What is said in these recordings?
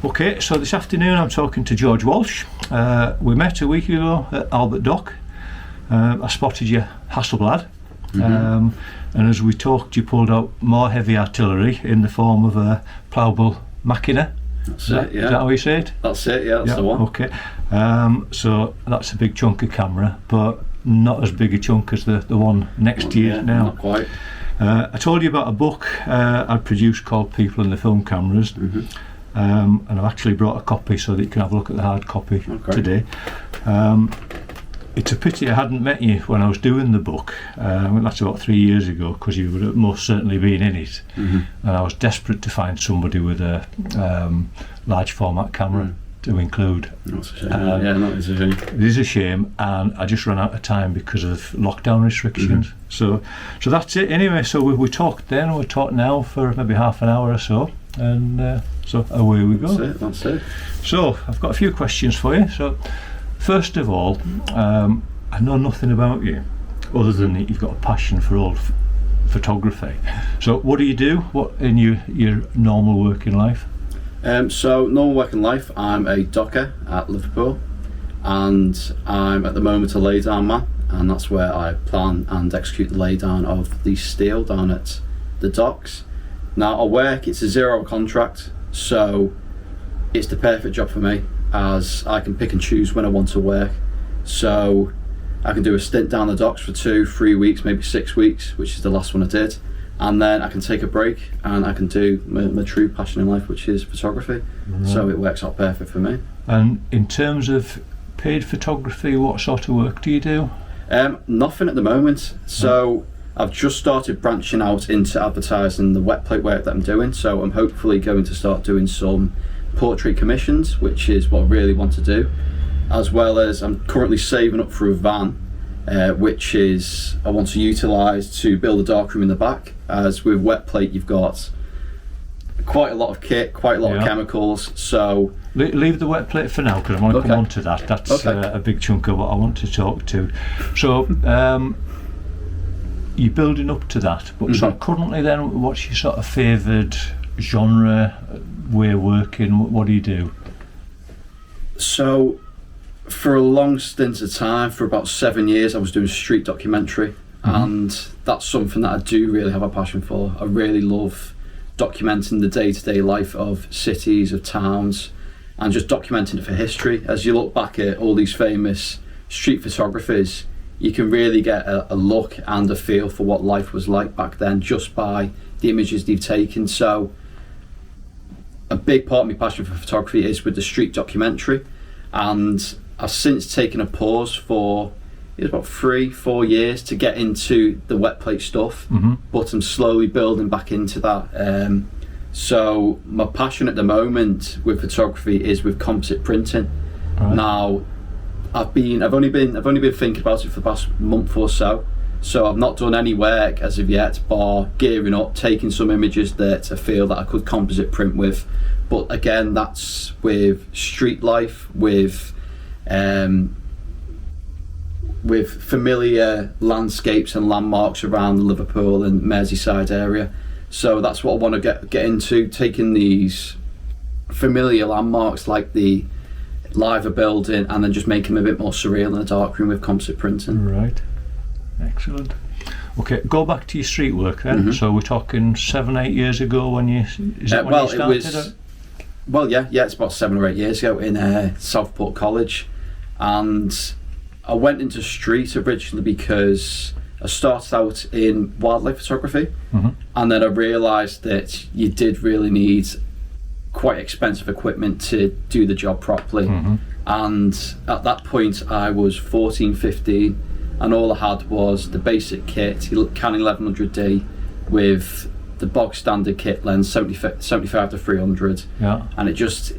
Okay, so this afternoon I'm talking to George Walsh. We met a week ago at Albert Dock. I spotted your Hasselblad, and as we talked you pulled out more heavy artillery in the form of a Ploughbull Machina. That's it, yeah. Is that how you say it? That's it, yeah, that's the one. Okay, so that's a big chunk of camera, but not as big a chunk as the one next to you now. Not quite. I told you about a book I'd produced called People and the Film Cameras, and I've actually brought a copy so that you can have a look at the hard copy today. It's a pity I hadn't met you when I was doing the book. That's about 3 years ago, because you would have most certainly been in it. And I was desperate to find somebody with a large format camera to include. That's a shame. That is a shame. It is a shame, and I just ran out of time because of lockdown restrictions. So that's it. Anyway, so we talked then, we talked now for maybe half an hour or so, and so away we go. That's it. So I've got a few questions for you. So first of all, I know nothing about you other than that you've got a passion for old photography. So what do you do? What in your normal working life? So normal working life, I'm a docker at Liverpool, and I'm at the moment a laydown man, and that's where I plan and execute the laydown of the steel down at the docks. Now it's a 0 hour contract, so it's the perfect job for me, as I can pick and choose when I want to work. So I can do a stint down the docks for 2-3 weeks, maybe 6 weeks, which is the last one I did, and then I can take a break and I can do my true passion in life, which is photography. So it works out perfect for me. And in terms of paid photography, what sort of work do you do? Nothing at the moment. So I've just started branching out into advertising the wet plate work that I'm doing, so I'm hopefully going to start doing some portrait commissions, which is what I really want to do, as well as I'm currently saving up for a van, which is I want to utilise to build a darkroom in the back, as with wet plate you've got quite a lot of kit, quite a lot of chemicals. So leave the wet plate for now, because I want to come on to that. That's a big chunk of what I want to talk to. So you're building up to that, but sort of currently then, what's your sort of favoured genre, way of working? What do you do? So for a long stint of time, for about 7 years, I was doing street documentary, and that's something that I do really have a passion for. I really love documenting the day-to-day life of cities, of towns, and just documenting it for history. As you look back at all these famous street photographies, you can really get a look and a feel for what life was like back then just by the images they've taken. So a big part of my passion for photography is with the street documentary, and I've since taken a pause for about 3-4 years to get into the wet plate stuff, but I'm slowly building back into that. So my passion at the moment with photography is with composite printing. Now I've only been thinking about it for the past month or so. So I've not done any work as of yet, bar gearing up, taking some images that I feel that I could composite print with. But again, that's with street life, with familiar landscapes and landmarks around the Liverpool and Merseyside area. So that's what I want to get into, taking these familiar landmarks like the Liver building and then just making them a bit more surreal in a darkroom with composite printing. Right. Excellent. Okay, go back to your street work then. So we're talking 7-8 years ago when you started? It's about 7 or 8 years ago in Southport College, and I went into street originally because I started out in wildlife photography, and then I realised that you did really need quite expensive equipment to do the job properly. And at that point I was 14-15, and all I had was the basic kit, Canon 1100D with the bog standard kit lens 75-300, and it just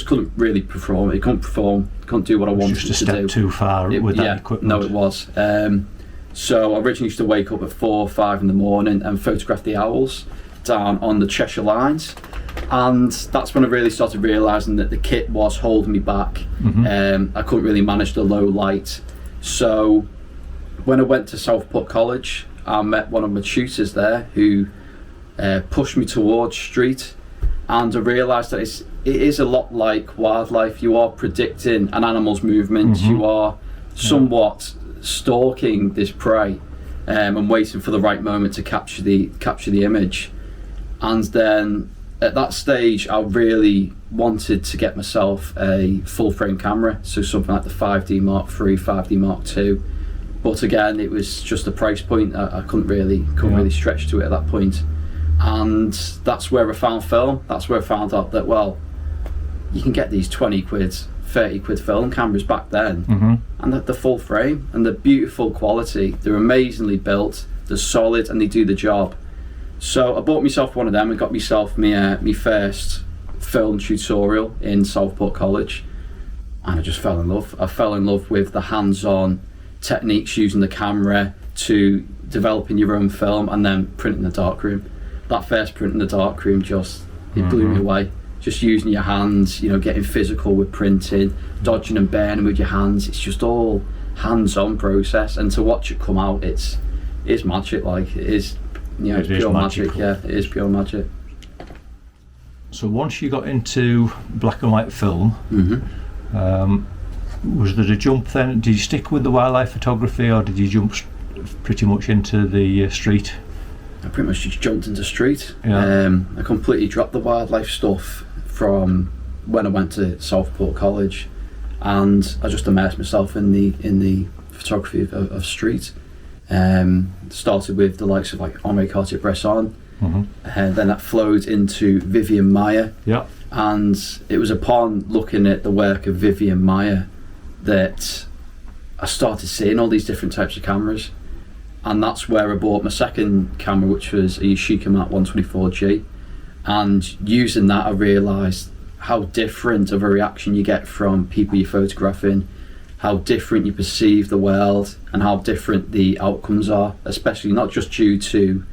couldn't really perform. It couldn't do what I wanted to do. Just a step too far with that equipment. No, it was. So I originally used to wake up at 4 or 5 in the morning and photograph the owls down on the Cheshire lines, and that's when I really started realising that the kit was holding me back. I couldn't really manage the low light. So when I went to Southport College, I met one of my tutors there who pushed me towards street, and I realised that it is a lot like wildlife. You are predicting an animal's movements. You are somewhat stalking this prey, and waiting for the right moment to capture the image. And then at that stage, I really wanted to get myself a full frame camera, so something like the 5D Mark III, 5D Mark II. But again, it was just a price point. I couldn't really stretch to it at that point. And that's where I found film. That's where I found out that, well, you can get these 20 quid, 30 quid film cameras back then, and the full frame and the beautiful quality. They're amazingly built, they're solid, and they do the job. So I bought myself one of them and got myself my first film tutorial in Southport College, and I just fell in love. I fell in love with the hands-on techniques using the camera to developing your own film and then print in the darkroom. That first print in the darkroom it blew me away. Just using your hands, getting physical with printing, dodging and burning with your hands. It's just all hands-on process, and to watch it come out, it's magic. Like it is, it's pure magic. Yeah, it is pure magic. So once you got into black and white film, was there a jump then? Did you stick with the wildlife photography, or did you jump pretty much into the street? I pretty much just jumped into street. I completely dropped the wildlife stuff from when I went to Southport College, and I just immersed myself in the photography of street. Started with the likes of like Henri Cartier-Bresson, and then that flowed into Vivian Maier. And it was upon looking at the work of Vivian Maier that I started seeing all these different types of cameras. And that's where I bought my second camera, which was a Yashica Mat 124G. And using that, I realised how different of a reaction you get from people you're photographing, how different you perceive the world, and how different the outcomes are, especially not just due to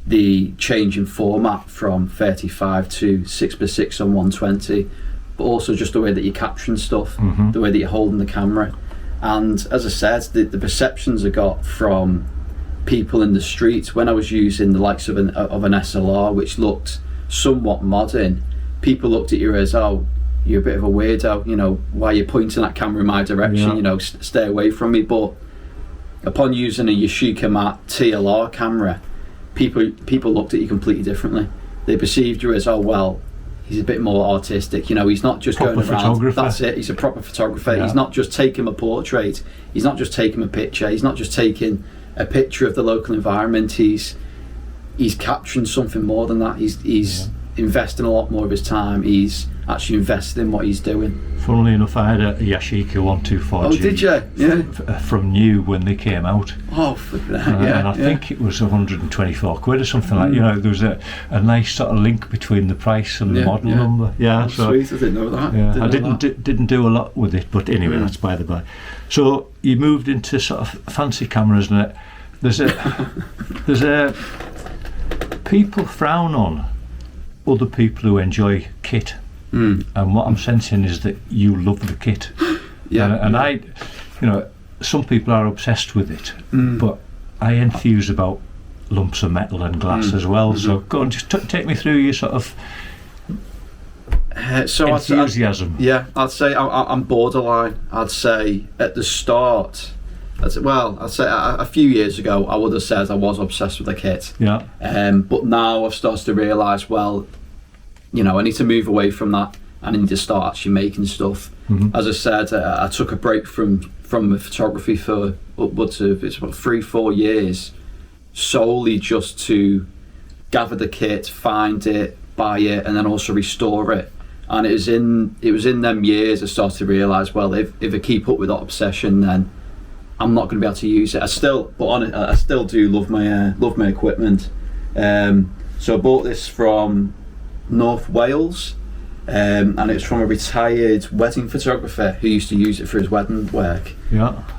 the change in format from 35 to 6x6 on 120, but also just the way that you're capturing stuff, the way that you're holding the camera. And as I said, the perceptions I got from people in the streets when I was using the likes of an SLR, which looked somewhat modern, people looked at you as, oh, you're a bit of a weirdo, why are you pointing that camera in my direction, stay away from me. But upon using a Yashica Mat TLR camera, people looked at you completely differently. They perceived you as, oh well, he's a bit more artistic, he's not just proper going around, photographer. That's it, he's a proper photographer. He's not just taking a portrait, he's not just taking a picture, he's not just taking a picture of the local environment, he's capturing something more than that. He's investing a lot more of his time. He's actually invested in what he's doing. Funnily enough, I had a Yashica 124G. Oh, did you? Yeah. From new when they came out. Oh, flipping out, yeah. And I think it was 124 quid or something like. There was a nice sort of link between the price and the model number. Yeah, so sweet. I didn't know that. Yeah, I didn't do a lot with it, but anyway, that's by the by. So you moved into sort of fancy cameras, and there's a people frown on other people who enjoy kit, and what I'm sensing is that you love the kit. I, some people are obsessed with it, but I enthuse about lumps of metal and glass as well. So go on, just take me through your sort of enthusiasm. I'd say I'm borderline. I'd say at the start, I'd say a few years ago I would have said I was obsessed with the kit. But now I've started to realise, well, I need to move away from that and I need to start actually making stuff. As I said, I took a break from photography for upwards of 3-4 years, solely just to gather the kit, find it, buy it, and then also restore it. And it was in them years I started to realise, well, if I keep up with that obsession, then I'm not going to be able to use it. I still do love my equipment. So I bought this from North Wales, and it's from a retired wedding photographer who used to use it for his wedding work.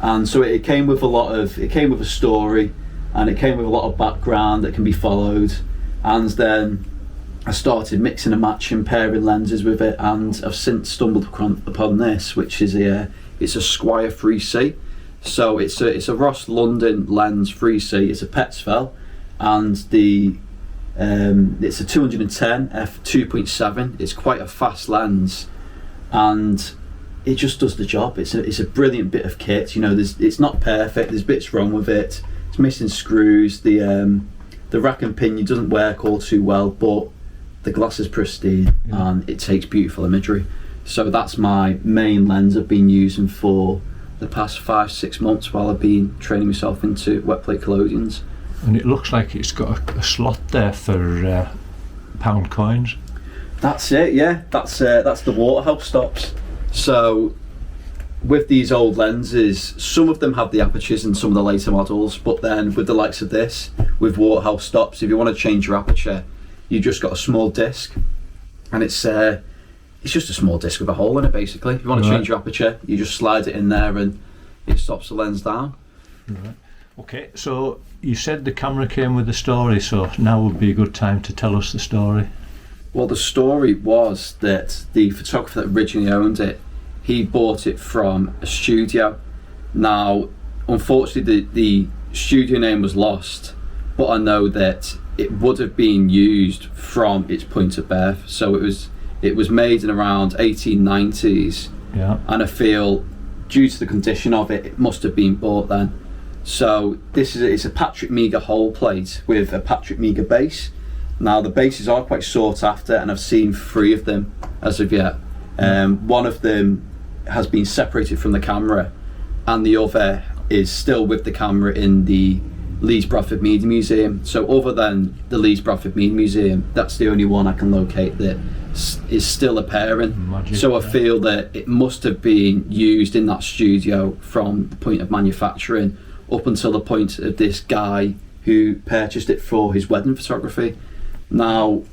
And so it came with a story, and it came with a lot of background that can be followed. And then I started mixing and matching, pairing lenses with it, and I've since stumbled upon this, which is it's a Squire 3C. So it's a Ross London lens 3C. It's a Petzval, and the It's a 210 f2.7. It's quite a fast lens, and it just does the job. It's a brilliant bit of kit. It's not perfect. There's bits wrong with it. It's missing screws. The rack and pinion doesn't work all too well, but the glass is pristine and it takes beautiful imagery. So that's my main lens I've been using for the past 5-6 months while I've been training myself into wet plate collodions. And it looks like it's got a slot there for pound coins. That's it, yeah. That's the Waterhouse stops. So with these old lenses, some of them have the apertures in some of the later models, but then with the likes of this, with Waterhouse stops, if you want to change your aperture, you've just got a small disc, and it's just a small disc with a hole in it, basically. If you want to change your aperture, you just slide it in there and it stops the lens down. Right. Okay, so you said the camera came with the story, so now would be a good time to tell us the story. Well, the story was that the photographer that originally owned it, he bought it from a studio. Now, unfortunately, the studio name was lost, but I know that it would have been used from its point of birth. So it was made in around 1890s, and I feel due to the condition of it, it must have been bought then. So it's a Patrick Meagher whole plate with a Patrick Meagher base. Now the bases are quite sought after, and I've seen 3 of them as of yet. One of them has been separated from the camera, and the other is still with the camera in the Leeds Bradford Media Museum. So other than the Leeds Bradford Media Museum, that's the only one I can locate that is still appearing. So I feel that it must have been used in that studio from the point of manufacturing up until the point of this guy who purchased it for his wedding photography. Now,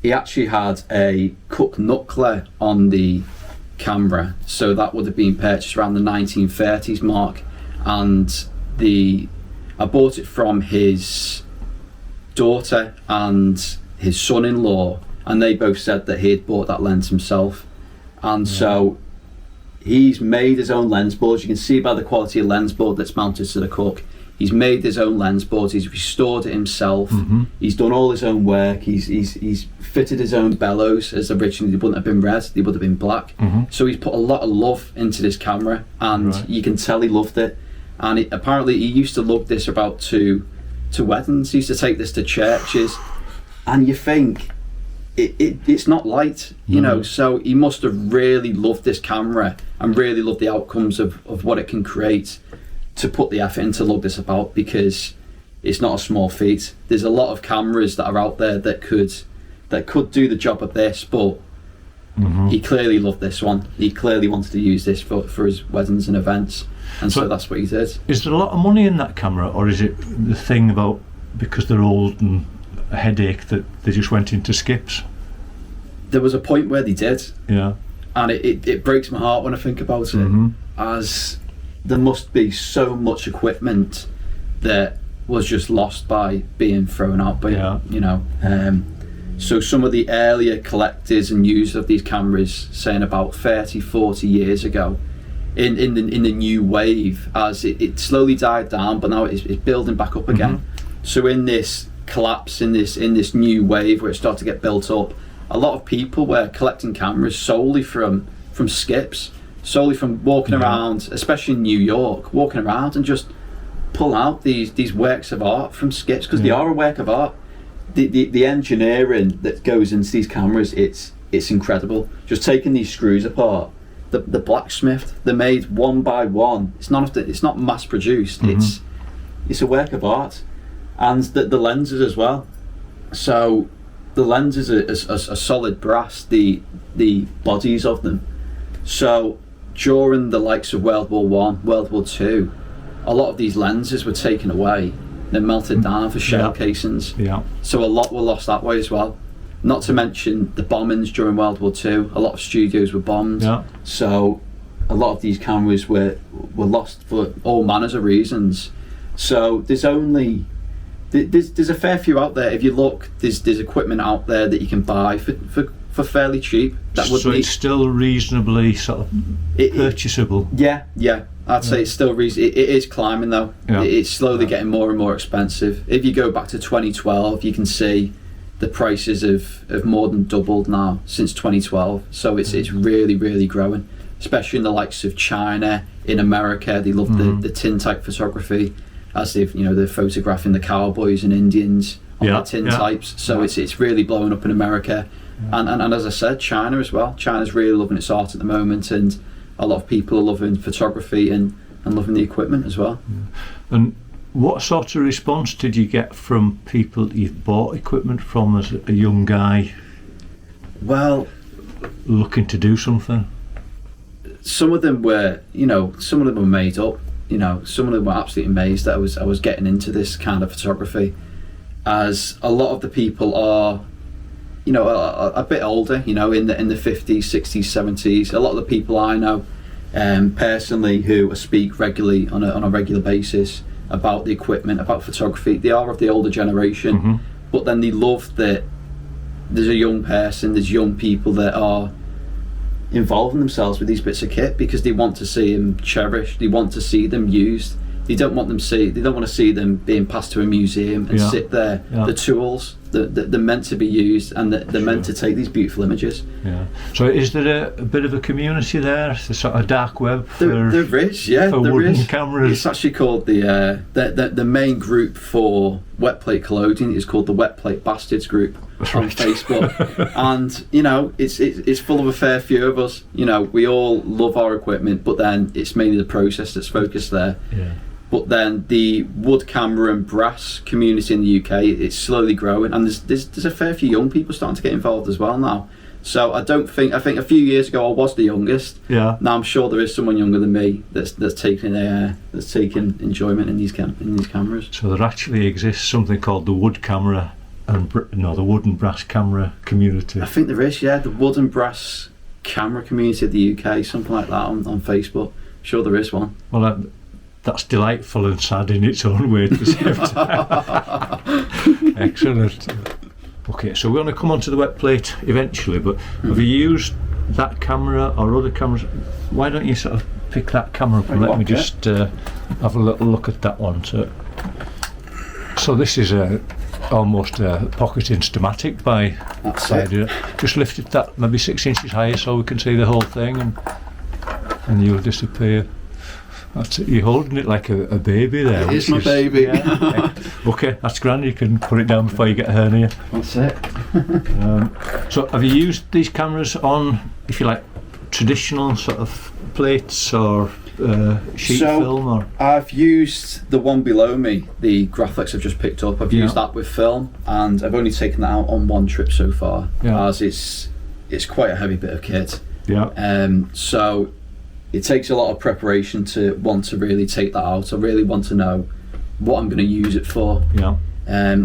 he actually had a Cook Knuckler on the camera, so that would have been purchased around the 1930s mark, and I bought it from his daughter and his son-in-law, and they both said that he had bought that lens himself. And so he's made his own lens boards. You can see by the quality of lens board that's mounted to the Cook. He's made his own lens boards. He's restored it himself. He's done all his own work. He's fitted his own bellows, as originally they wouldn't have been red, they would have been black. So he's put a lot of love into this camera, and you can tell he loved it. And apparently he used to lug this about to weddings. He used to take this to churches, and you think it's not light, so he must have really loved this camera and really loved the outcomes of what it can create to put the effort in to lug this about, because it's not a small feat. There's a lot of cameras that are out there that could do the job of this, but he clearly loved this one. He clearly wanted to use this for his weddings and events, and so that's what he did. Is there a lot of money in that camera, or is it the thing about because they're old and a headache that they just went into skips? There was a point where they did, and it breaks my heart when I think about it, as there must be so much equipment that was just lost by being thrown out by so some of the earlier collectors and users of these cameras saying about 30-40 years ago in the new wave, as it slowly died down, but now it's building back up again. So in this collapse, in this new wave where it started to get built up, a lot of people were collecting cameras solely from skips, solely from walking around, especially in New York, walking around and just pull out these works of art from skips, because they are a work of art. The engineering that goes into these cameras, it's incredible. Just taking these screws apart, the blacksmith, they're made one by one. It's not mass produced. It's a work of art, and the lenses as well. So the lenses are solid brass. The bodies of them. So during the likes of World War One, World War Two, a lot of these lenses were taken away. They're melted down for shell casings. So a lot were lost that way as well. Not to mention the bombings during World War Two. A lot of studios were bombed. So a lot of these cameras were lost for all manners of reasons. So there's a fair few out there. If you look, there's equipment out there that you can buy for for fairly cheap. It's still reasonably sort of purchasable. Yeah. I'd say it's still it is climbing though. Yeah. It's slowly getting more and more expensive. If you go back to 2012, you can see the prices have more than doubled now since 2012. So it's really, really growing, especially in the likes of China, in America. They love the tin type photography, as they're photographing the cowboys and Indians on the tin types. So it's really blowing up in America. And as I said, China as well. China's really loving its art at the moment, and a lot of people are loving photography and loving the equipment as well. And what sort of response did you get from people that you've bought equipment from as a young guy? Well, looking to do something. Some of them were made up. Some of them were absolutely amazed that I was getting into this kind of photography, as a lot of the people are a bit older, in the 50s, 60s, 70s. A lot of the people I know personally who speak regularly on a regular basis about the equipment, about photography, they are of the older generation, but then they love that there's young people that are involving themselves with these bits of kit, because they want to see them cherished, they want to see them used. They don't want to see them being passed to a museum and sit there. The tools, they're meant to be used, and they're meant to take these beautiful images. Yeah. So is there a bit of a community there? It's a sort of dark web for there is, yeah, for there wooden is. cameras? It's actually called the main group for wet plate Collodion is called the Wet Plate Bastards group on Facebook, and it's full of a fair few of us. We all love our equipment, but then it's mainly the process that's focused there. Yeah. But then the wood camera and brass community in the UK, it's slowly growing, and there's a fair few young people starting to get involved as well now. So I think a few years ago I was the youngest. Yeah. Now I'm sure there is someone younger than me that's taking enjoyment in these cameras. So there actually exists something called the wood camera the wood and brass camera community. I think there is, yeah, the wood and brass camera community of the UK, something like that on Facebook. I'm sure there is one. Well, that's delightful and sad in its own way at the same time. Excellent. Okay, so we're going to come on to the wet plate eventually, but have you used that camera or other cameras? Why don't you sort of pick that camera up and let me just have a little look at that one. So this is almost a pocket Instamatic by idea. Just lift it that maybe 6 inches higher so we can see the whole thing, and you'll disappear. That's it. You're holding it like a baby there. It is my baby. Yeah. Okay, that's grand. You can put it down before you get a hernia. That's it. So have you used these cameras on, if you like, traditional sort of plates or sheet film? Or I've used the one below me, the Graflex I've just picked up. I've used that with film, and I've only taken that out on one trip so far, as it's quite a heavy bit of kit. Yeah. So it takes a lot of preparation to want to really take that out. I really want to know what I'm going to use it for. Yeah.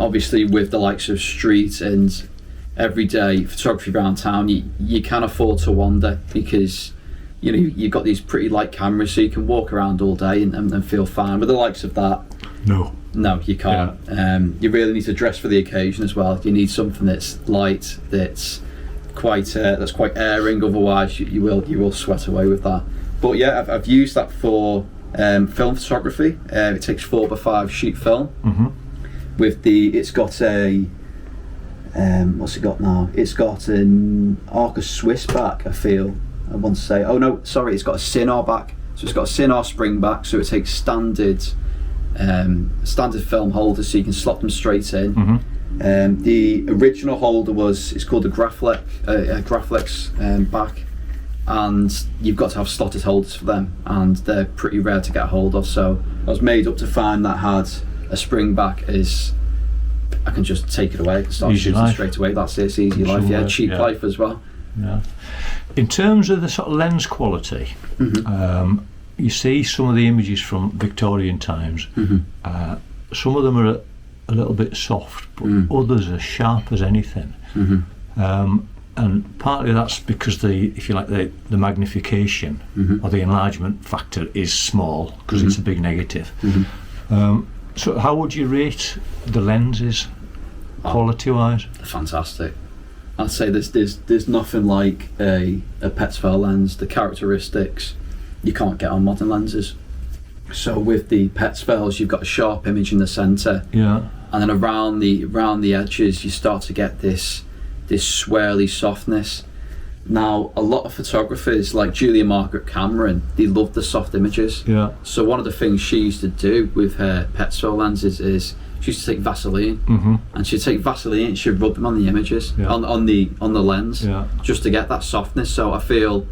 Obviously, with the likes of street and everyday photography around town, you can afford to wander, because you've got these pretty light cameras, so you can walk around all day and feel fine. With the likes of that, no, you can't. Yeah. You really need to dress for the occasion as well. You need something that's light, that's quite airing. Otherwise, you will sweat away with that. But yeah, I've used that for film photography. It takes 4x5 sheet film. It's got a what's it got now? It's got an Arca Swiss back, I feel. I want to say. Oh no, sorry, it's got a Sinar back. So it's got a Sinar spring back. So it takes standard film holders, so you can slot them straight in. The original holder it's called a Graflex back. And you've got to have slotted holders for them, and they're pretty rare to get a hold of. So I was made up to find that had a spring back. I can just take it away and start shooting straight away. That's it. It's easy life. Yeah, cheap life as well. Yeah. In terms of the sort of lens quality, you see some of the images from Victorian times. Some of them are a little bit soft, but others are sharp as anything. And partly that's because the magnification or the enlargement factor is small, because it's a big negative. So how would you rate the lenses quality-wise? They're fantastic. I'd say there's nothing like a Petzval lens. The characteristics you can't get on modern lenses. So with the Petzvals, you've got a sharp image in the centre, yeah, and then around the edges, you start to get this swirly softness. Now, a lot of photographers like Julia Margaret Cameron, they love the soft images. Yeah. So one of the things she used to do with her Petzval lenses is she used to take Vaseline, and she'd take Vaseline and she'd rub them on the images, on the lens, just to get that softness. So I feel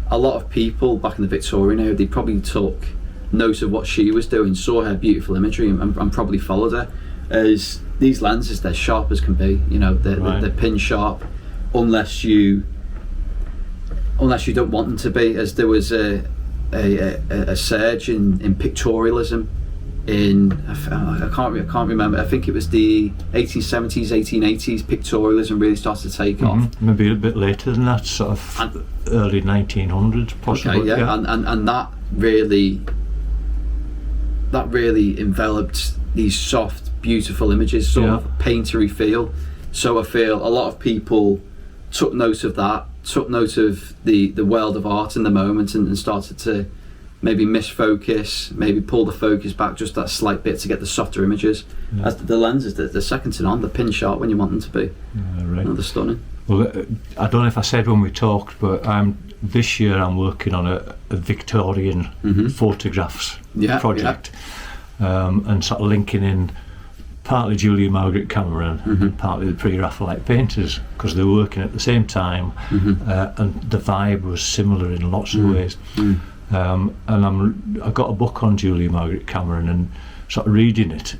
a lot of people back in the Victorian era, they probably took note of what she was doing, saw her beautiful imagery, and probably followed her. As these lenses, they're sharp as can be. You know, they're pin sharp, unless you don't want them to be. As there was a surge in pictorialism I can't remember. I think it was the 1870s, 1880s. Pictorialism really started to take off. Maybe a bit later than that, sort of early 1900s, possibly. Okay, yeah. And that really enveloped these soft, beautiful images, sort of painterly feel. So I feel a lot of people took note of that, took note of the world of art in the moment, and started to maybe misfocus, maybe pull the focus back just that slight bit to get the softer images. As the lenses, they're second to none. They're pin sharp when you want them to be. Right. They're stunning. Well, I don't know if I said when we talked, but this year I'm working on a Victorian photographs project, and sort of linking in partly Julia Margaret Cameron and partly the pre-Raphaelite painters, because they were working at the same time, and the vibe was similar in lots of ways. And I got a book on Julia Margaret Cameron, and sort of reading it,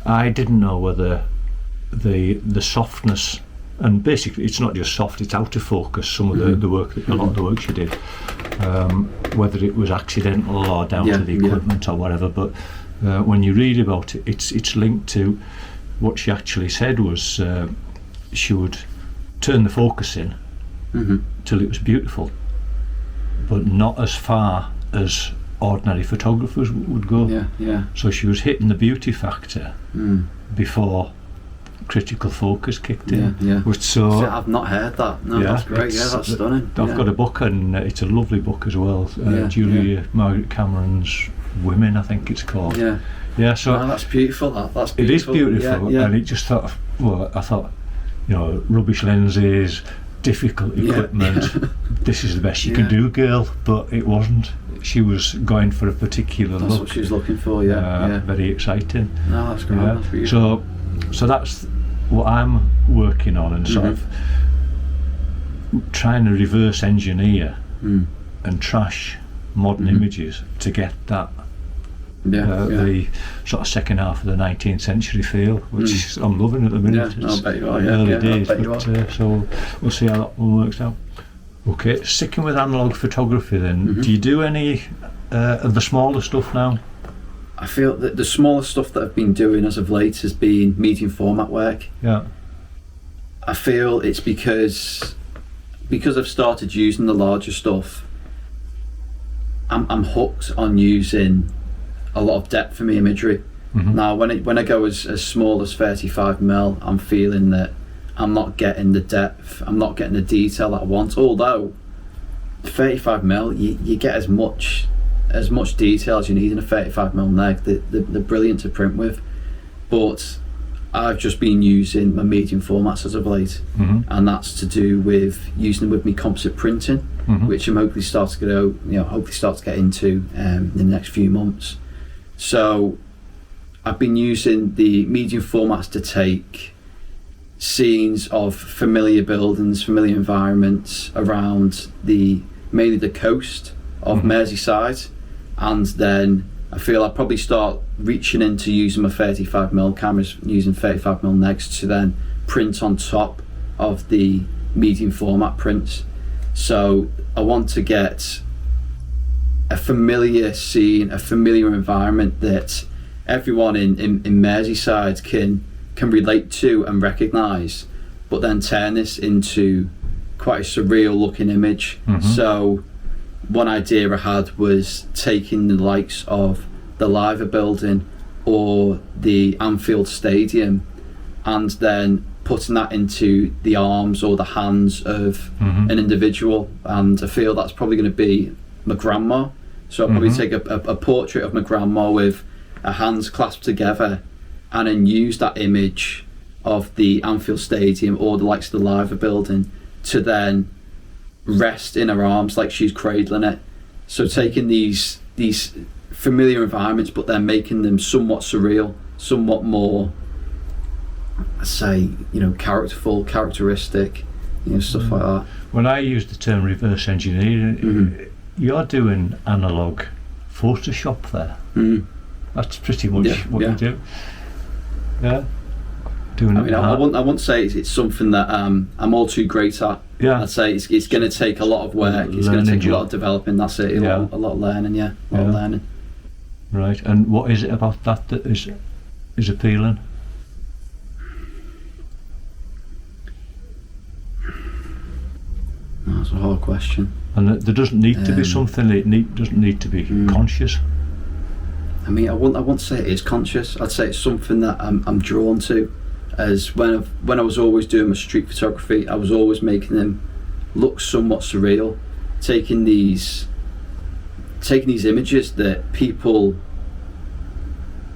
I didn't know whether the softness, and basically it's not just soft, it's out of focus, some of the work, a lot of the work she did, whether it was accidental or down to the equipment or whatever, but when you read about it, it's linked to what she actually said was she would turn the focus in till it was beautiful, but not as far as ordinary photographers would go. So she was hitting the beauty factor before critical focus kicked in. So I've not heard that. No, that's great. That's stunning. I've got a book, and it's a lovely book as well. Julia Margaret Cameron's Women, I think it's called. So that's beautiful. That's beautiful. It is beautiful, and it just thought, I thought, rubbish lenses, difficult equipment. This is the best you can do, girl. But it wasn't. She was going for a particular look. That's what she was looking for. Very exciting. No, that's great. That's beautiful. So that's what I'm working on, and sort of trying to reverse engineer and trash modern images to get that the sort of second half of the 19th century feel, which I'm loving at the minute. I'll bet you are. Early days, so we'll see how that one works out. Okay, sticking with analogue photography then, do you do any of the smaller stuff now? I feel that the smaller stuff that I've been doing as of late has been medium format work. I feel it's because I've started using the larger stuff, I'm hooked on using a lot of depth for my imagery. Now when I go as small as 35mm, I'm feeling that I'm not getting the depth, I'm not getting the detail that I want, although 35mm you get as much detail as you need in a 35mm neg. They're brilliant to print with, but I've just been using my medium formats as of late, and that's to do with using them with me composite printing, which I'm hopefully start to get into in the next few months. So I've been using the medium formats to take scenes of familiar buildings, familiar environments around mainly the coast of Merseyside, and then I feel I'll probably start reaching into using my 35mm cameras, using 35mm negs to then print on top of the medium format prints. So I want to get a familiar scene, a familiar environment that everyone in Merseyside can relate to and recognise, but then turn this into quite a surreal looking image. So one idea I had was taking the likes of the Liver building or the Anfield Stadium, and then putting that into the arms or the hands of an individual, and I feel that's probably going to be my grandma. So I'll probably take a portrait of my grandma with her hands clasped together, and then use that image of the Anfield Stadium or the likes of the Liver building to then rest in her arms like she's cradling it. So taking these familiar environments, but then making them somewhat surreal, somewhat more, I say, characterful, characteristic, stuff like that. When I use the term reverse engineering, you're doing analog Photoshop there. That's pretty much what you do. Yeah. I wouldn't say it's something that I'm all too great at. Yeah. I'd say it's going to take a lot of work. It's going to take a lot of developing. That's it. A lot of learning. A lot of learning. Right. And what is it about that is appealing? That's a hard question. And there doesn't need to be something. It doesn't need to be conscious. I wouldn't say it is conscious. I'd say it's something that I'm drawn to. As when I was always doing my street photography, I was always making them look somewhat surreal, taking these images that people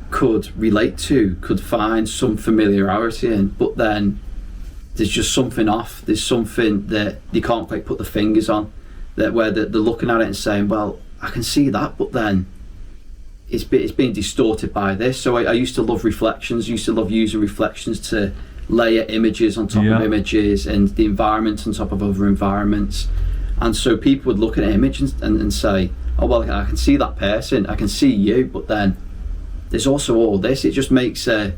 could relate to, could find some familiarity in, but then there's just something off. There's something that you can't quite put the fingers on, that where they're looking at it and saying, well, I can see that, but then it's being distorted by this. So I used to love reflections, used to love using reflections to layer images on top of images and the environment on top of other environments. And so people would look at an image and say, oh, well, I can see that person, I can see you, but then there's also all this. It just makes a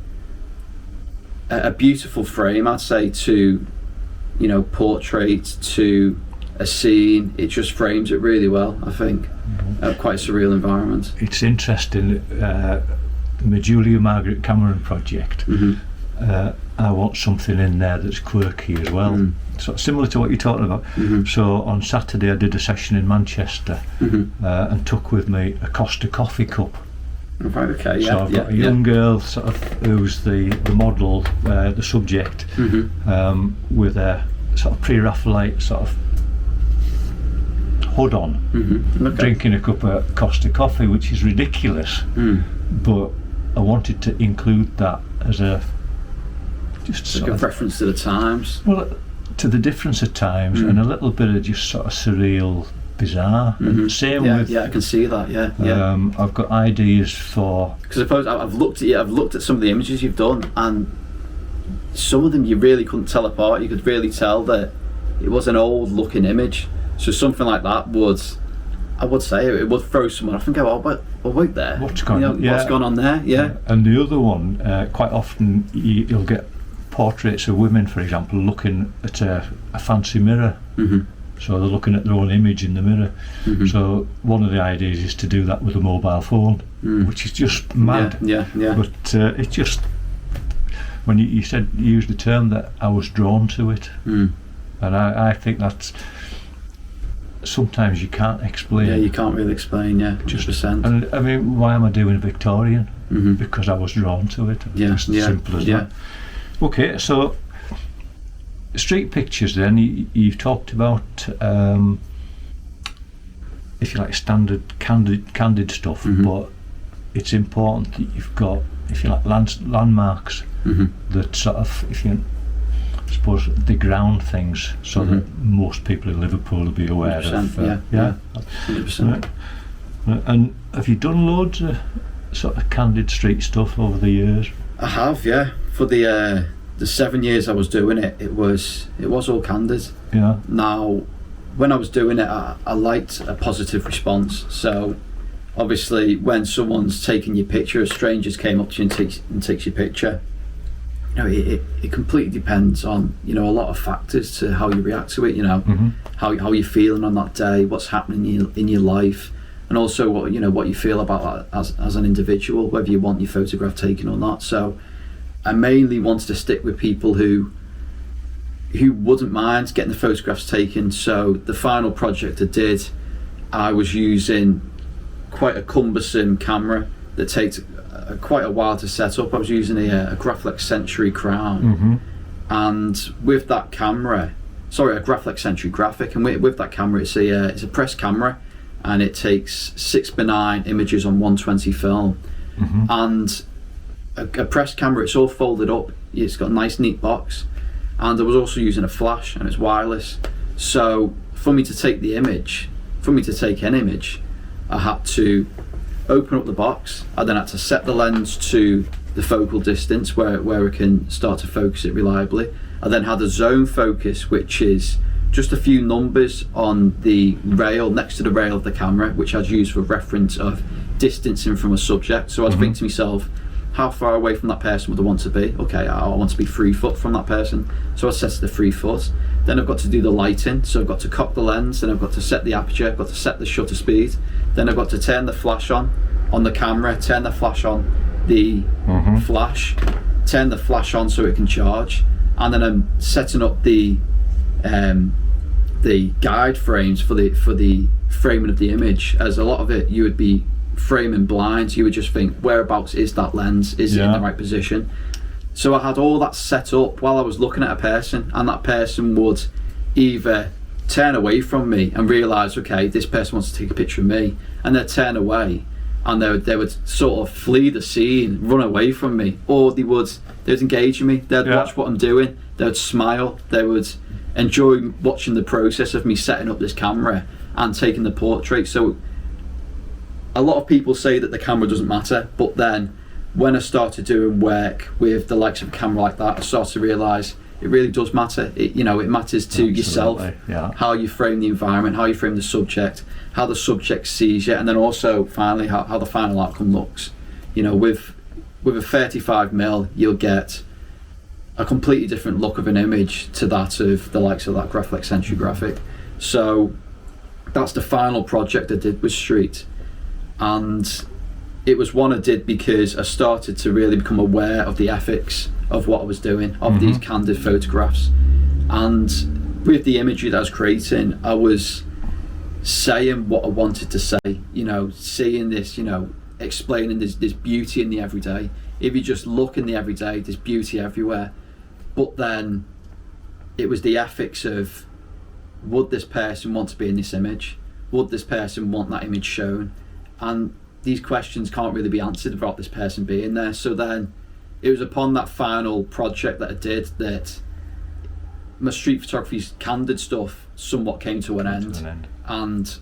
beautiful frame, I'd say, to, portrait, to a scene. It just frames it really well, I think. Quite a surreal environment. It's interesting, the Julia Margaret Cameron project, I want something in there that's quirky as well. So similar to what you're talking about. So on Saturday I did a session in Manchester and took with me a Costa coffee cup. Right, okay, so I've got a young girl sort of who's the model, the subject, with a sort of pre-Raphaelite sort of hood on, drinking a cup of Costa coffee, which is ridiculous, but I wanted to include that as a reference to the times. Well, to the difference of times and a little bit of just sort of surreal, bizarre. And same with I can see that. I've got ideas for, because I suppose I've looked at some of the images you've done, and some of them you really couldn't tell apart. You could really tell that it was an old looking image. So something like that I would say it would throw someone off and go, oh, but wait there. What's going on? What's going on there? Yeah. And the other one, quite often you'll get portraits of women, for example, looking at a fancy mirror. So they're looking at their own image in the mirror. So one of the ideas is to do that with a mobile phone, which is just mad. Yeah. But it's just, when you used the term that I was drawn to it, and I think that's, sometimes you can't explain. Yeah, you can't really explain. Yeah, 100%. And I mean, why am I doing Victorian? Because I was drawn to it. Just simple as that. Okay, so street pictures. Then you've talked about, if you like, standard candid stuff, but it's important that you've got, if you like, landmarks that sort of, if you, I suppose, they ground things so that most people in Liverpool will be aware of. 100%. Right. And have you done loads of sort of candid street stuff over the years? I have, yeah. For the 7 years I was doing it, it was all candid. Yeah. Now, when I was doing it, I liked a positive response. So, obviously, when someone's taking your picture, strangers came up to you and takes your picture, it completely depends on, a lot of factors to how you react to it, how you're feeling on that day, what's happening in your life, and also what you feel about that as an individual, whether you want your photograph taken or not. So I mainly wanted to stick with people who wouldn't mind getting the photographs taken. So the final project I did, I was using quite a cumbersome camera that takes quite a while to set up. I was using a Graflex Century Crown, And with that camera, a Graflex Century Graphic, and with that camera, it's a press camera, and it takes 6x9 images on 120 film. And a press camera, it's all folded up, it's got a nice neat box, and I was also using a flash, and it's wireless. So for me to take an image, I had to open up the box. I then had to set the lens to the focal distance where it can start to focus it reliably. I then had a zone focus, which is just a few numbers on the rail, next to the rail of the camera, which I'd use for reference of distancing from a subject. So I'd think to myself, how far away from that person would I want to be? Okay, I want to be 3 foot from that person, so I set it to 3 foot. Then I've got to do the lighting, so I've got to cock the lens, then I've got to set the aperture, I've got to set the shutter speed, then I've got to turn the flash on the camera, turn the flash on the flash, turn the flash on so it can charge, and then I'm setting up the guide frames for the framing of the image. As a lot of it you would be framing blind, so you would just think, whereabouts is that lens, is it in the right position? So I had all that set up while I was looking at a person, and that person would either turn away from me and realise, okay, this person wants to take a picture of me, and they'd turn away and they would sort of flee the scene, run away from me, or they'd engage with me, they'd watch what I'm doing, they would smile, they would enjoy watching the process of me setting up this camera and taking the portrait. So a lot of people say that the camera doesn't matter, but then when I started doing work with the likes of a camera like that, I started to realise it really does matter. It matters to yourself, how you frame the environment, how you frame the subject, how the subject sees you, and then also finally how the final outcome looks. With a 35mm, you'll get a completely different look of an image to that of the likes of that Graflex Century Graphic. So that's the final project I did with Street, and it was one I did because I started to really become aware of the ethics of what I was doing, of these candid photographs. And with the imagery that I was creating, I was saying what I wanted to say, seeing this, explaining this beauty in the everyday. If you just look in the everyday, there's beauty everywhere. But then it was the ethics of, would this person want to be in this image? Would this person want that image shown? And these questions can't really be answered without this person being there. So then it was upon that final project that I did that my street photography's candid stuff somewhat came to an end. And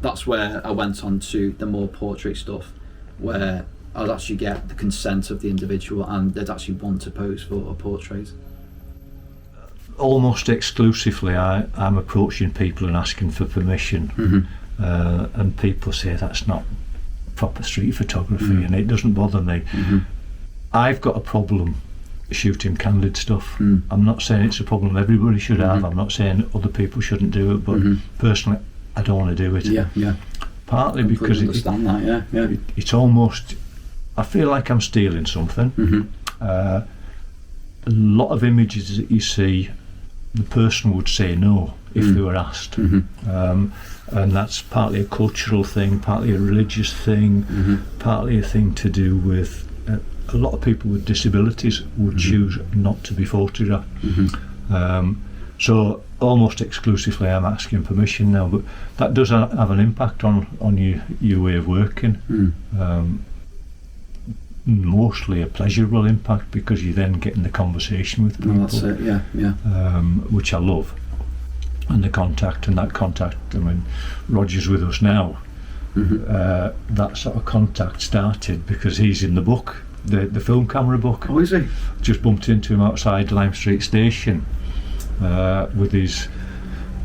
that's where I went on to the more portrait stuff, where I'd actually get the consent of the individual and they'd actually want to pose for a portrait. Almost exclusively I'm approaching people and asking for permission. And people say that's not proper street photography, and it doesn't bother me. I've got a problem shooting candid stuff. I'm not saying it's a problem everybody should have. I'm not saying other people shouldn't do it, but personally I don't want to do it. Partly because it's almost, I feel like I'm stealing something. A lot of images that you see, the person would say no if they were asked. And that's partly a cultural thing, partly a religious thing, partly a thing to do with a lot of people with disabilities would choose not to be photographed. So almost exclusively I'm asking permission now, but that does have an impact on your way of working. Mostly a pleasurable impact, because you then get in the conversation with people. That's it, which I love. And that contact, I mean, Roger's with us now. That sort of contact started because he's in the book, the film camera book. Oh, is he? Just bumped into him outside Lime Street Station with his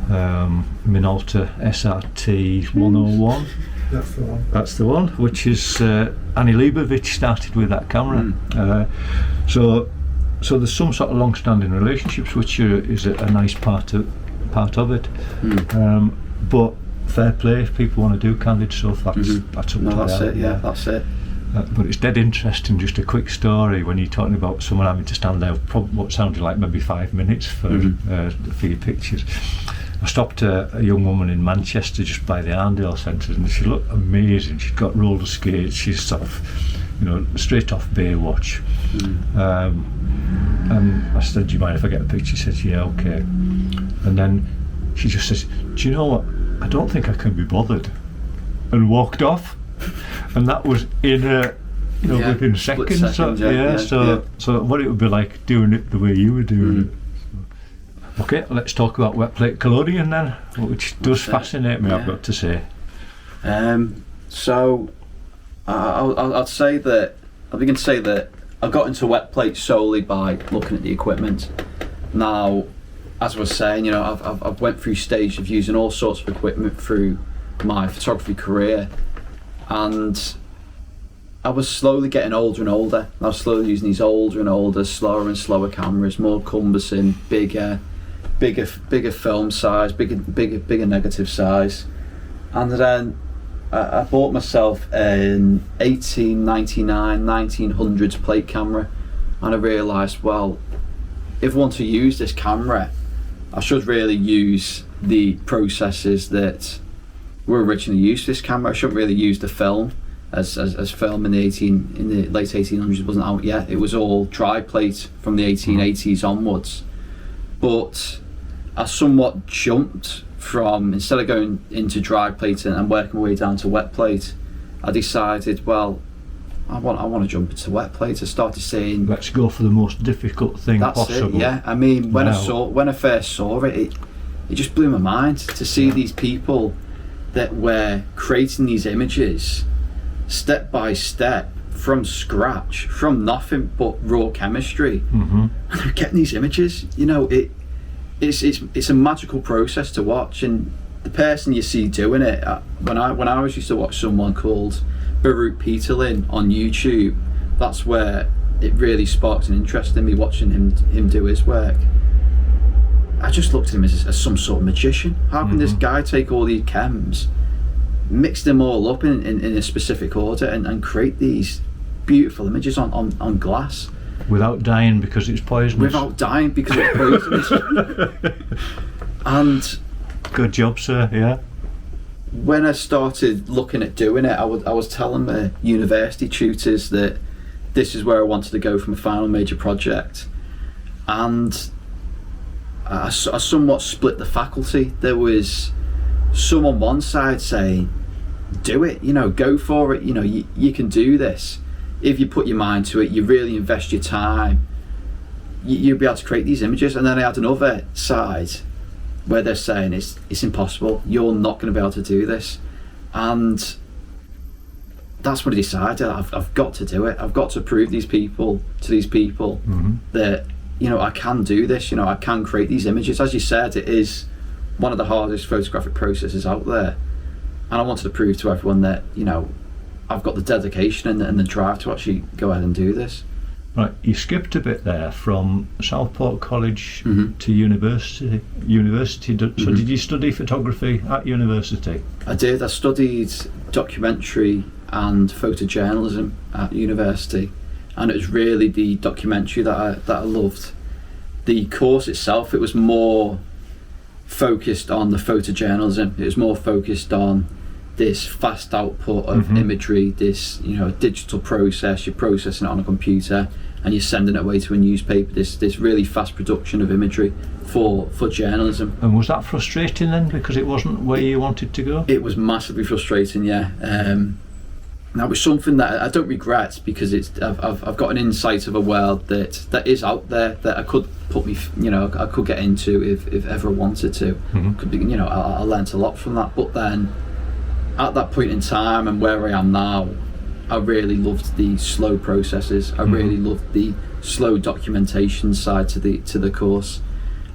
Minolta SRT 101. That's the one. That's the one, which is Annie Leibovitz started with that camera. So there's some sort of long-standing relationships, which is a nice part of it. But fair play, if people want to do candid stuff, that's up to them. That's it. But it's dead interesting. Just a quick story when you're talking about someone having to stand there what sounded like maybe 5 minutes for your pictures. I stopped a young woman in Manchester just by the Arndale Centre, and she looked amazing. She'd got roller skates, she's sort of straight off Baywatch. And I said, do you mind if I get a picture? She said, yeah, okay. And then she just says, do you know what, I don't think I can be bothered, and walked off. And that was in a within seconds. So what it would be like doing it the way you were doing it. Okay, let's talk about wet plate collodion then, which does fascinate me, I've got to say. So I'd say that I begin to say that I got into wet plate solely by looking at the equipment. Now, as I was saying, I've went through stages of using all sorts of equipment through my photography career, and I was slowly getting older and older. I was slowly using these older and older, slower and slower cameras, more cumbersome, bigger film size, bigger negative size. And then I bought myself an 1899 1900s plate camera, and I realised, well, if I want to use this camera, I should really use the processes that were originally used for this camera. I shouldn't really use the film, as film in the late 1800s wasn't out yet. It was all dry plate from the 1880s onwards. But I somewhat jumped from, instead of going into dry plate and working my way down to wet plate, I decided, well, I want to jump into wet plate. I started saying, let's go for the most difficult thing possible. Yeah. I mean, when I first saw it just blew my mind to see these people that were creating these images step by step from scratch, from nothing but raw chemistry, and they're getting these images. It's a magical process to watch, and the person you see doing it, when I was used to watch someone called Baruch Peterlin on YouTube, that's where it really sparked an interest in me, watching him do his work. I just looked at him as some sort of magician. How can this guy take all these chems, mix them all up in a specific order, and create these beautiful images on glass? Without dying because it's poisonous. Without dying because it's poisonous. And good job, sir. Yeah. When I started looking at doing it, I was telling my university tutors that this is where I wanted to go for my final major project, and I somewhat split the faculty. There was some on one side saying, do it, go for it, you can do this. If you put your mind to it, you really invest your time, you'll be able to create these images. And then I had another side where they're saying it's impossible, you're not going to be able to do this. And that's when I decided I've got to do it. I've got to prove to these people that I can do this. I can create these images. As you said, it is one of the hardest photographic processes out there, and I wanted to prove to everyone that I've got the dedication and the drive to actually go ahead and do this. Right, you skipped a bit there from Southport College to university. So did you study photography at university? I did. I studied documentary and photojournalism at university, and it was really the documentary that I loved. The course itself, it was more focused on the photojournalism. It was more focused on this fast output of imagery, this digital process. You're processing it on a computer and you're sending it away to a newspaper. This really fast production of imagery for journalism. And was that frustrating then, because it wasn't where you wanted to go? It was massively frustrating, yeah. That was something that I don't regret, because I've got an insight of a world that is out there that I could I could get into if ever I wanted to. Could be, I learnt a lot from that. But then at that point in time and where I am now, I really loved the slow processes. I really loved the slow documentation side to the course.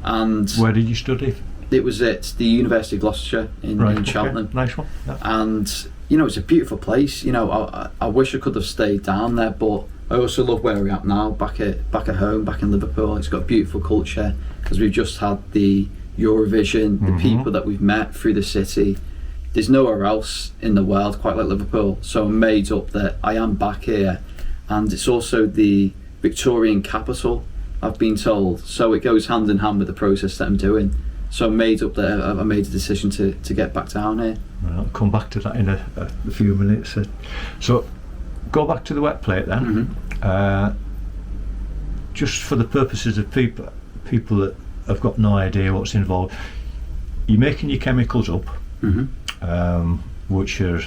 And where did you study? It was at the University of Gloucestershire in Cheltenham. Okay. Nice one. Yeah. And it's a beautiful place. I wish I could have stayed down there, but I also love where we're at now, back at home, back in Liverpool. It's got beautiful culture, because we've just had the Eurovision, the people that we've met through the city. There's nowhere else in the world quite like Liverpool, so I'm made up that I am back here. And it's also the Victorian capital, I've been told, so it goes hand in hand with the process that I'm doing. So I'm made up that I made a decision to get back down here. I'll come back to that in a few minutes. So go back to the wet plate then. Just for the purposes of people that have got no idea what's involved, you're making your chemicals up, which are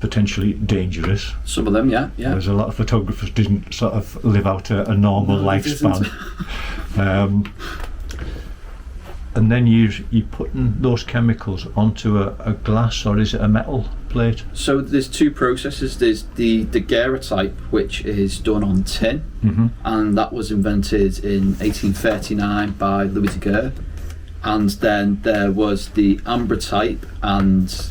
potentially dangerous. Some of them, yeah. There's a lot of photographers didn't sort of live out a normal lifespan. And then you're putting those chemicals onto a glass, or is it a metal plate? So there's two processes. There's the daguerreotype, which is done on tin, and that was invented in 1839 by Louis Daguerre. And then there was the ambrotype and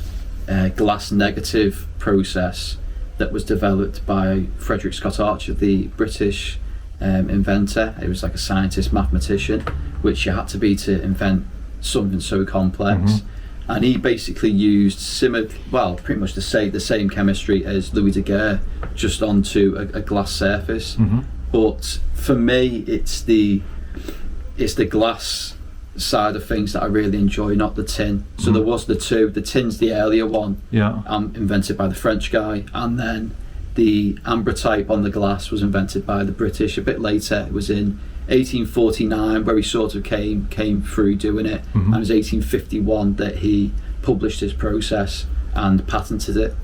glass negative process that was developed by Frederick Scott Archer, the British inventor. It was like a scientist, mathematician, which you had to be to invent something so complex. And he basically used pretty much the same chemistry as Louis Daguerre, just onto a glass surface. But for me, it's the glass side of things that I really enjoy, not the tin. So there was the two. The tin's the earlier one, invented by the French guy, and then the ambrotype on the glass was invented by the British a bit later. It was in 1849 where he sort of came through doing it, and it was 1851 that he published his process and patented it.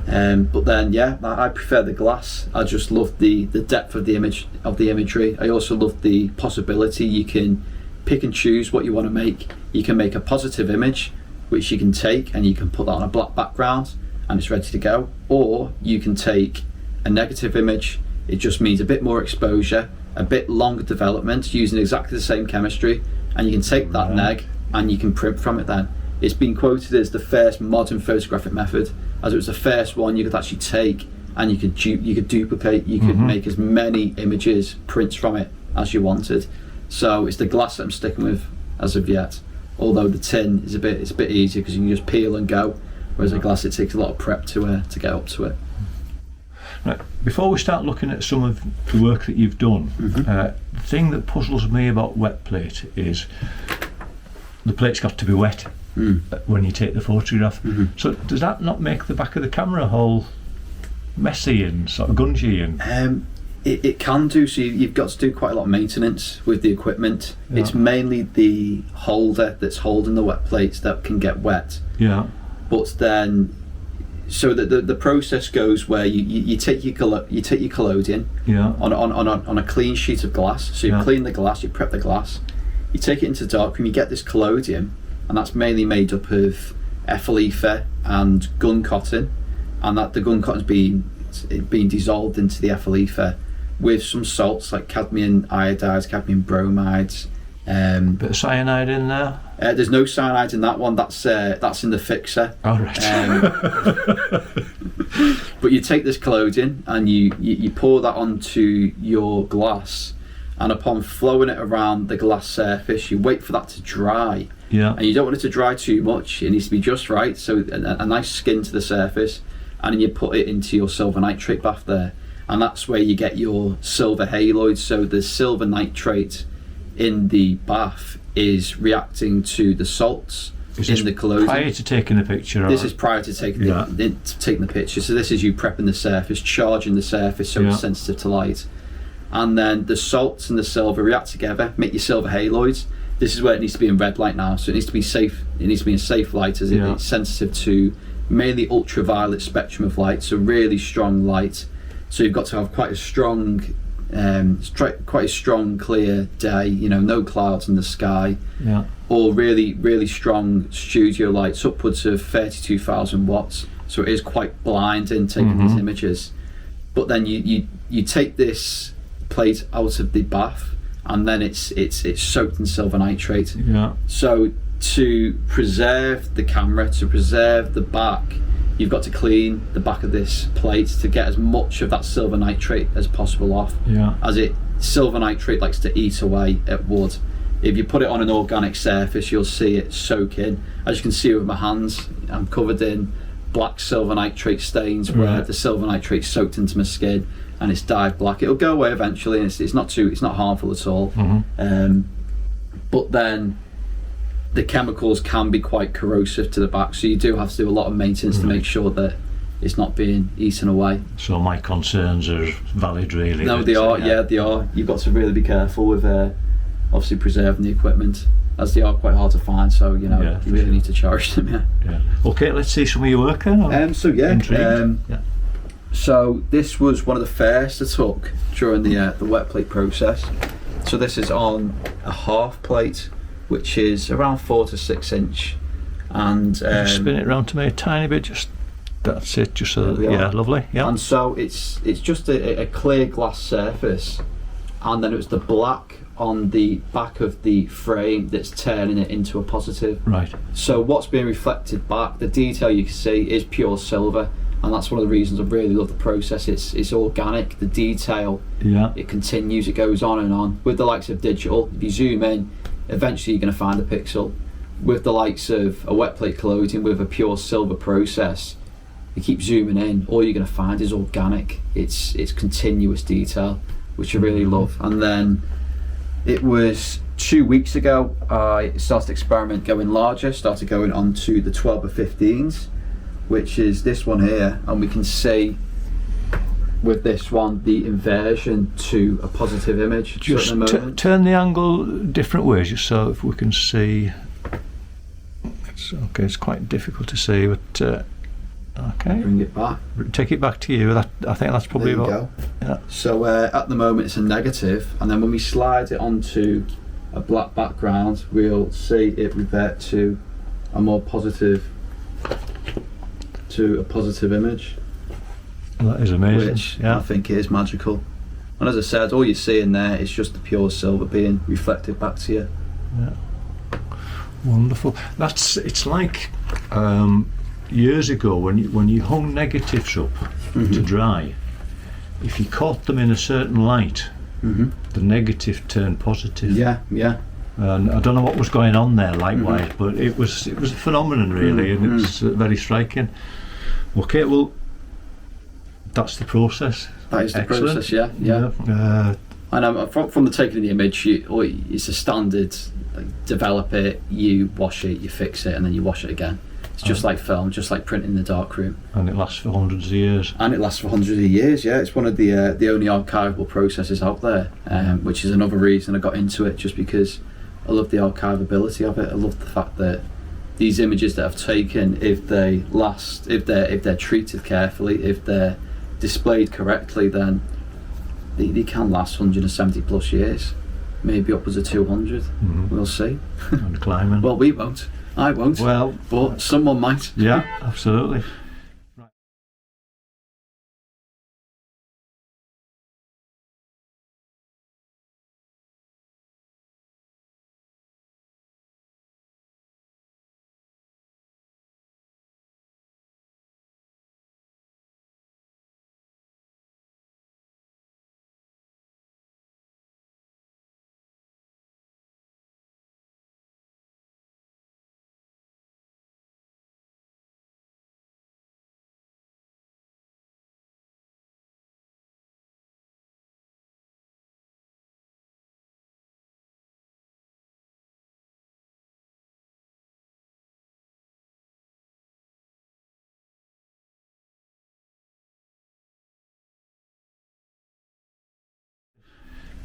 But then, I prefer the glass. I just love the depth of the imagery. I also love the possibility you can pick and choose what you want to make. You can make a positive image, which you can take and you can put that on a black background and it's ready to go. Or you can take a negative image. It just means a bit more exposure, a bit longer development using exactly the same chemistry, and you can take that neg and you can print from it then. It's been quoted as the first modern photographic method, as it was the first one you could actually take and you could duplicate, you could make as many images, prints from it as you wanted. So it's the glass that I'm sticking with as of yet, although the tin is a bit easier because you can just peel and go, whereas the glass, it takes a lot of prep to get up to it. Right. Before we start looking at some of the work that you've done, the thing that puzzles me about wet plate is the plate's got to be wet when you take the photograph. So does that not make the back of the camera all messy and sort of gungy? And it can do. So you've got to do quite a lot of maintenance with the equipment. It's mainly the holder that's holding the wet plates that can get wet. But then, so the process goes where you take your collodion on a clean sheet of glass. So you clean the glass, you prep the glass, you take it into the darkroom, you get this collodion, and that's mainly made up of ethyl ether and gun cotton, and that the gun cotton's being dissolved into the ethyl ether with some salts like cadmium iodides, cadmium bromides. Bit of cyanide in there? There's no cyanide in that one. That's in the fixer. Oh, right. But you take this collodion and you pour that onto your glass, and upon flowing it around the glass surface, you wait for that to dry. And you don't want it to dry too much. It needs to be just right, so a nice skin to the surface, and then you put it into your silver nitrate bath there, and that's where you get your silver haloids. So the silver nitrate in the bath is reacting to the salts in the collodion. Prior to taking the picture? This is prior to taking the picture. So this is you prepping the surface, charging the surface so it's sensitive to light. And then the salts and the silver react together, make your silver haloids. This is where it needs to be in red light now. So it needs to be safe. It needs to be in safe light, as it's sensitive to mainly ultraviolet spectrum of light, so really strong light. So you've got to have quite a strong clear day, no clouds in the sky, or really, really strong studio lights, upwards of 32,000 watts. So it is quite blinding taking these images. But then you take this plate out of the bath, and then it's soaked in silver nitrate. So to preserve the camera, to preserve the back, you've got to clean the back of this plate to get as much of that silver nitrate as possible off. Silver nitrate likes to eat away at wood. If you put it on an organic surface, you'll see it soak in. As you can see with my hands, I'm covered in black silver nitrate stains where the silver nitrate soaked into my skin and it's dyed black. It'll go away eventually, and it's not harmful at all. But then the chemicals can be quite corrosive to the back, so you do have to do a lot of maintenance to make sure that it's not being eaten away. So my concerns are valid, really. No, they are. Yeah, they are. You've got to really be careful with obviously preserving the equipment, as they are quite hard to find. So you really need to cherish them. Yeah. Okay, let's see some of your work then. So this was one of the first I took during the wet plate process. So this is on a half plate, which is around 4 to 6 inch, and just spin it around to me a tiny bit. That's it. Just so lovely. Yeah. And so it's just a clear glass surface, and then it's the black on the back of the frame that's turning it into a positive. Right. So what's being reflected back, the detail you can see is pure silver, and that's one of the reasons I really love the process. It's organic. The detail, it continues. It goes on and on. With the likes of digital, if you zoom in, eventually you're going to find a pixel. With the likes of a wet plate collodion with a pure silver process, you keep zooming in, all you're going to find is organic. It's continuous detail, which I really love. And then it was 2 weeks ago I started to experiment going larger, started going on to the 12 or 15s, which is this one here, and we can see with this one the inversion to a positive image. Just turn the angle different ways, just so if we can see. It's quite difficult to see, but okay. Bring it back. Take it back to you. I think that's probably there you about. Go. Yeah. So at the moment it's a negative, and then when we slide it onto a black background, we'll see it revert to a more positive, image. That is amazing. Which I think is magical. And as I said, all you see in there is just the pure silver being reflected back to you. Yeah. Wonderful. It's like years ago when you hung negatives up to dry. If you caught them in a certain light, the negative turned positive. Yeah. And I don't know what was going on there, likewise, but it was a phenomenon, really, and it's very striking. Okay, well, that's the process. That is the process. Yeah. And from the taking of the image, it's a standard. Develop it, you wash it, you fix it, and then you wash it again. It's just like film, just like printing in the darkroom. And it lasts for hundreds of years. Yeah. It's one of the only archivable processes out there, which is another reason I got into it, just because I love the archivability of it. I love the fact that these images that I've taken, if they last, if they're treated carefully, if they're displayed correctly, then they can last 170 plus years. Maybe upwards of 200. We'll see. And climbing. Well, we won't. I won't. Well, but someone might. Yeah, absolutely.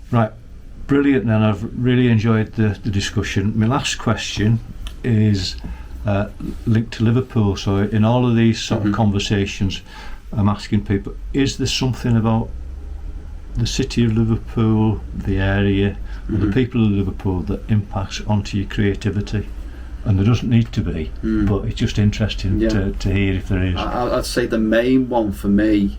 Right, brilliant then. I've really enjoyed the discussion. My last question is linked to Liverpool. So in all of these sort of conversations, I'm asking people, is there something about the city of Liverpool, the area, or the people of Liverpool that impacts onto your creativity? And there doesn't need to be, but it's just interesting to hear if there is. I'd say the main one for me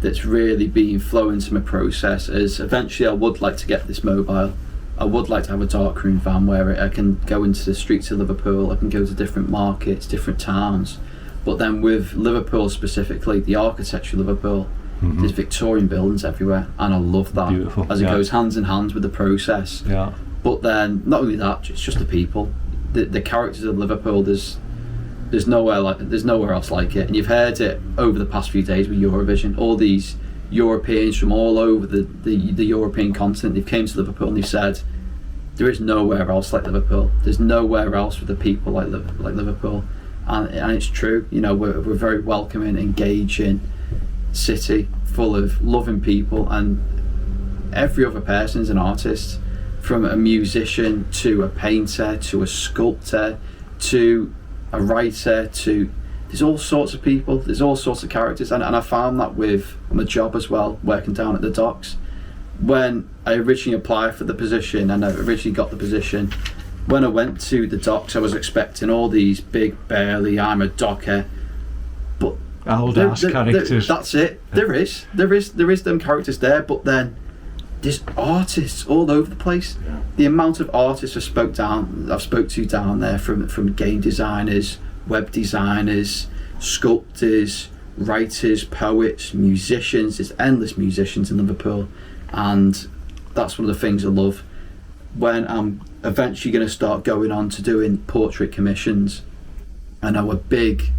that's really been flowing to my process is eventually I would like to get this mobile. I would like to have a darkroom van where I can go into the streets of Liverpool, I can go to different markets, different towns. But then with Liverpool specifically, the architecture of Liverpool, there's Victorian buildings everywhere, and I love that. Beautiful. As it goes hands in hand with the process. Yeah. But then not only that, it's just the people, the characters of Liverpool. There's nowhere else like it, and you've heard it over the past few days with Eurovision. All these Europeans from all over the European continent, they've came to Liverpool and they've said there is nowhere else like Liverpool. There's nowhere else with the people like Liverpool, and it's true. You know, we're a very welcoming, engaging city full of loving people, and every other person is an artist, from a musician to a painter to a sculptor to a writer to, there's all sorts of people, there's all sorts of characters, and I found that with my job as well, working down at the docks. When I originally applied for the position, and I originally got the position, when I went to the docks, I was expecting all these big burly, I'm a docker, but old ass characters. That's it. There is them characters there, but then there's artists all over the place. Yeah. The amount of artists I've spoke to down there, from game designers, web designers, sculptors, writers, poets, musicians. There's endless musicians in Liverpool, and that's one of the things I love. When I'm eventually going to start going on to doing portrait commissions, I know a big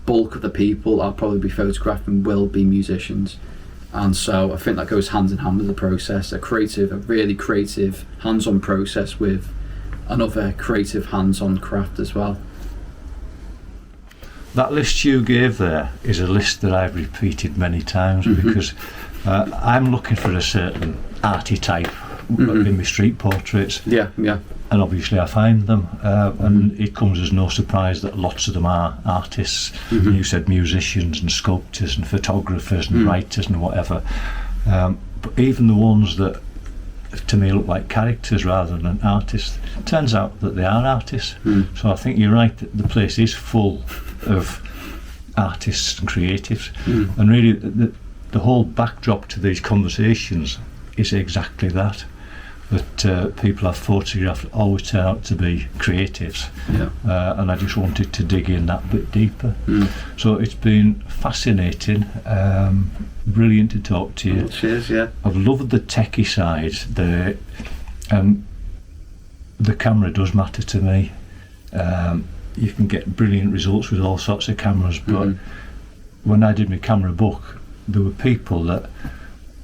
bulk of the people I'll probably be photographing will be musicians, and so I think that goes hand in hand with the process, a really creative hands-on process with another creative hands-on craft as well. That list you gave there is a list that I've repeated many times, because I'm looking for a certain arty type in my street portraits. Yeah. And obviously I find them, and it comes as no surprise that lots of them are artists. You said musicians and sculptors and photographers and writers and whatever, but even the ones that to me look like characters rather than artists, it turns out that they are artists. So I think you're right, that the place is full of artists and creatives, and really the whole backdrop to these conversations is exactly that people I've photographed always turn out to be creatives, and I just wanted to dig in that bit deeper. So it's been fascinating, brilliant to talk to you. Cheers. Yeah, I've loved the techie side. The camera does matter to me. You can get brilliant results with all sorts of cameras, but when I did my camera book, there were people that,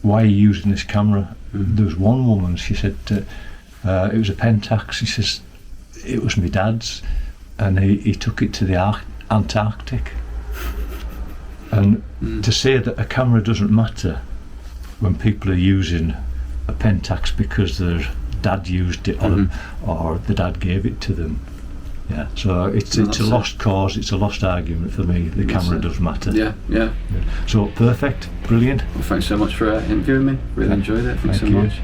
why are you using this camera? There was one woman, she said it was a Pentax. She says it was my dad's, and he took it to the Antarctic. And to say that a camera doesn't matter when people are using a Pentax because their dad used it or the dad gave it to them. Yeah, so it's a lost cause, it's a lost argument for me. The camera does matter. Yeah. So perfect, brilliant. Well, thanks so much for interviewing me. Really enjoyed it. Thanks so much.